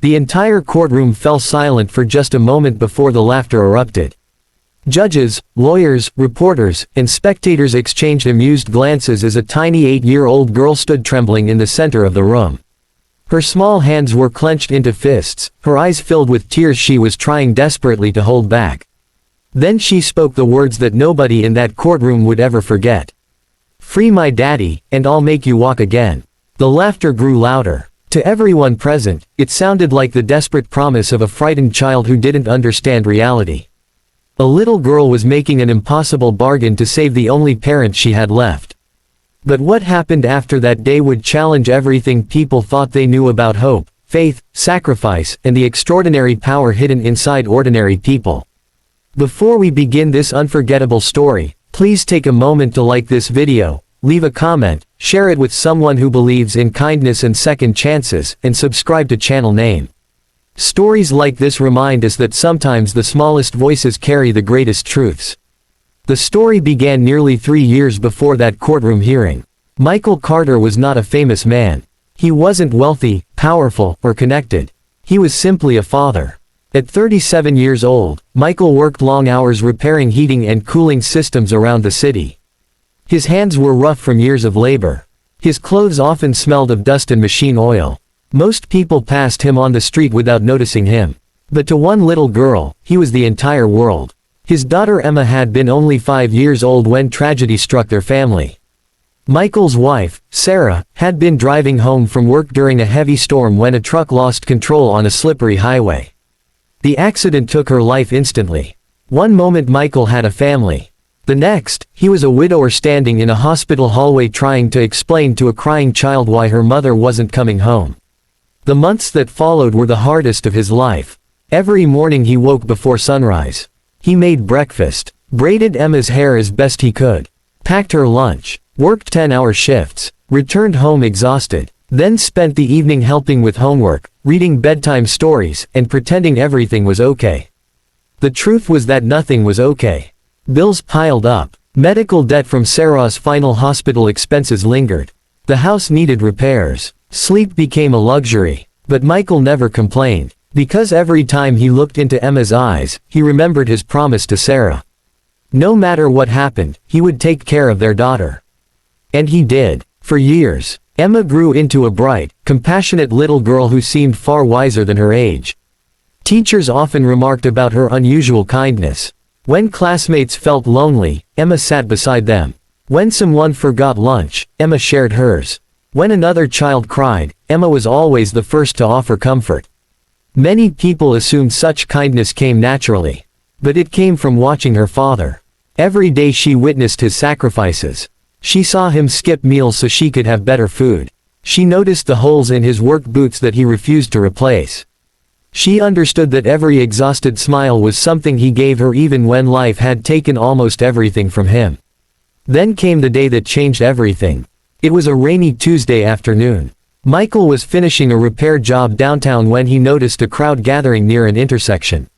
The entire courtroom fell silent for just a moment before the laughter erupted. Judges, lawyers, reporters, and spectators exchanged amused glances as a tiny 8-year-old girl stood trembling in the center of the room. Her small hands were clenched into fists, her eyes filled with tears she was trying desperately to hold back. Then she spoke the words that nobody in that courtroom would ever forget. "Free my daddy, and I'll make you walk again." The laughter grew louder. To everyone present, it sounded like the desperate promise of a frightened child who didn't understand reality. A little girl was making an impossible bargain to save the only parent she had left. But what happened after that day would challenge everything people thought they knew about hope, faith, sacrifice, and the extraordinary power hidden inside ordinary people. Before we begin this unforgettable story, please take a moment to like this video, leave a comment, share it with someone who believes in kindness and second chances, and subscribe to channel name. Stories like this remind us that sometimes the smallest voices carry the greatest truths. The story began nearly 3 years before that courtroom hearing. Michael Carter was not a famous man. He wasn't wealthy, powerful, or connected. He was simply a father. At 37 years old, Michael worked long hours repairing heating and cooling systems around the city. His hands were rough from years of labor. His clothes often smelled of dust and machine oil. Most people passed him on the street without noticing him. But to one little girl, he was the entire world. His daughter Emma had been only 5 years old when tragedy struck their family. Michael's wife, Sarah, had been driving home from work during a heavy storm when a truck lost control on a slippery highway. The accident took her life instantly. One moment Michael had a family. The next, he was a widower standing in a hospital hallway trying to explain to a crying child why her mother wasn't coming home. The months that followed were the hardest of his life. Every morning he woke before sunrise. He made breakfast, braided Emma's hair as best he could, packed her lunch, worked 10-hour shifts, returned home exhausted, then spent the evening helping with homework, reading bedtime stories, and pretending everything was okay. The truth was that nothing was okay. Bills piled up. Medical debt from Sarah's final hospital expenses lingered. The house needed repairs. Sleep became a luxury. But Michael never complained, because every time he looked into Emma's eyes, he remembered his promise to Sarah. No matter what happened, he would take care of their daughter. And he did. For years, Emma grew into a bright, compassionate little girl who seemed far wiser than her age. Teachers often remarked about her unusual kindness. When classmates felt lonely, Emma sat beside them. When someone forgot lunch, Emma shared hers. When another child cried, Emma was always the first to offer comfort. Many people assumed such kindness came naturally. But it came from watching her father. Every day she witnessed his sacrifices. She saw him skip meals so she could have better food. She noticed the holes in his work boots that he refused to replace. She understood that every exhausted smile was something he gave her even when life had taken almost everything from him. Then came the day that changed everything. It was a rainy Tuesday afternoon. Michael was finishing a repair job downtown when he noticed a crowd gathering near an intersection.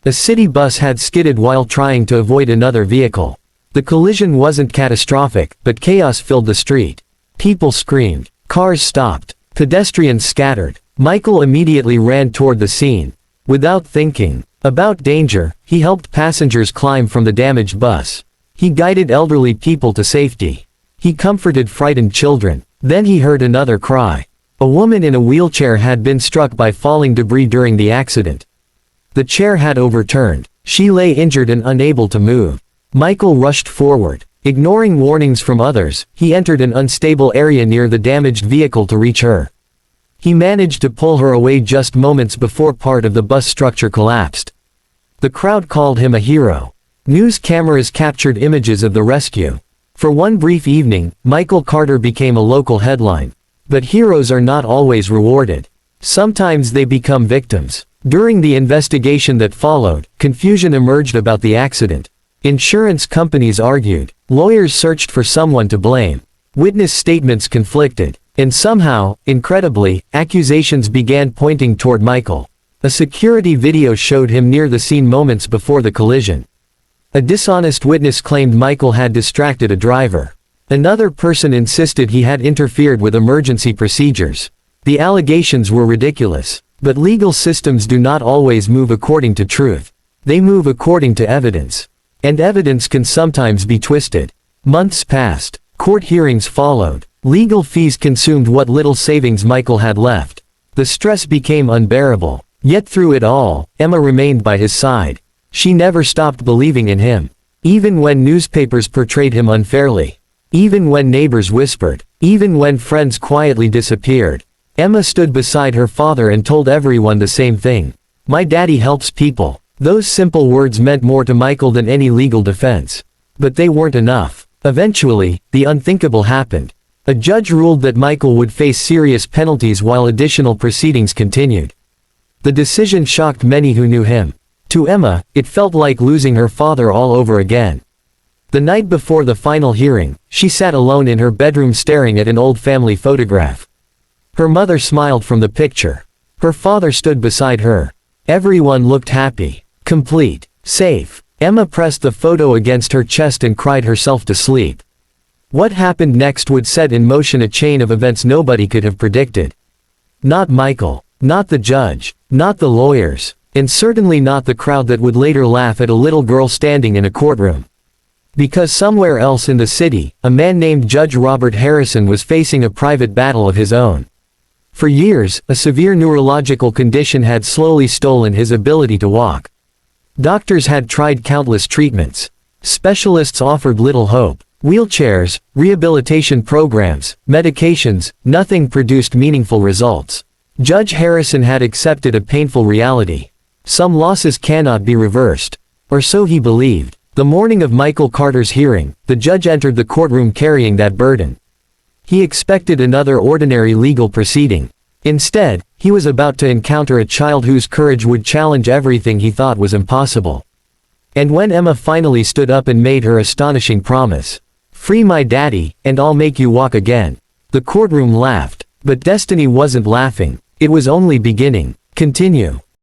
A city bus had skidded while trying to avoid another vehicle. The collision wasn't catastrophic, but chaos filled the street. People screamed. Cars stopped. Pedestrians scattered. Michael immediately ran toward the scene. Without thinking about danger, he helped passengers climb from the damaged bus. He guided elderly people to safety. He comforted frightened children. Then he heard another cry. A woman in a wheelchair had been struck by falling debris during the accident. The chair had overturned. She lay injured and unable to move. Michael rushed forward. Ignoring warnings from others, he entered an unstable area near the damaged vehicle to reach her. He managed to pull her away just moments before part of the bus structure collapsed. The crowd called him a hero. News cameras captured images of the rescue. For one brief evening, Michael Carter became a local headline. But heroes are not always rewarded. Sometimes they become victims. During the investigation that followed, confusion emerged about the accident. Insurance companies argued. Lawyers searched for someone to blame. Witness statements conflicted. And somehow, incredibly, accusations began pointing toward Michael. A security video showed him near the scene moments before the collision. A dishonest witness claimed Michael had distracted a driver. Another person insisted he had interfered with emergency procedures. The allegations were ridiculous. But legal systems do not always move according to truth. They move according to evidence. And evidence can sometimes be twisted. Months passed. Court hearings followed. Legal fees consumed what little savings Michael had left. The stress became unbearable. Yet through it all, Emma remained by his side. She never stopped believing in him. Even when newspapers portrayed him unfairly. Even when neighbors whispered. Even when friends quietly disappeared. Emma stood beside her father and told everyone the same thing. "My daddy helps people." Those simple words meant more to Michael than any legal defense. But they weren't enough. Eventually, the unthinkable happened. A judge ruled that Michael would face serious penalties while additional proceedings continued. The decision shocked many who knew him. To Emma, it felt like losing her father all over again. The night before the final hearing, she sat alone in her bedroom staring at an old family photograph. Her mother smiled from the picture. Her father stood beside her. Everyone looked happy, complete, safe. Emma pressed the photo against her chest and cried herself to sleep. What happened next would set in motion a chain of events nobody could have predicted. Not Michael, not the judge, not the lawyers, and certainly not the crowd that would later laugh at a little girl standing in a courtroom. Because somewhere else in the city, a man named Judge Robert Harrison was facing a private battle of his own. For years, a severe neurological condition had slowly stolen his ability to walk. Doctors had tried countless treatments. Specialists offered little hope. Wheelchairs, rehabilitation programs, medications, nothing produced meaningful results. Judge Harrison had accepted a painful reality. Some losses cannot be reversed. Or so he believed. The morning of Michael Carter's hearing, the judge entered the courtroom carrying that burden. He expected another ordinary legal proceeding. Instead, he was about to encounter a child whose courage would challenge everything he thought was impossible. And when Emma finally stood up and made her astonishing promise, "Free my daddy, and I'll make you walk again," the courtroom laughed. But destiny wasn't laughing. It was only beginning. Continue.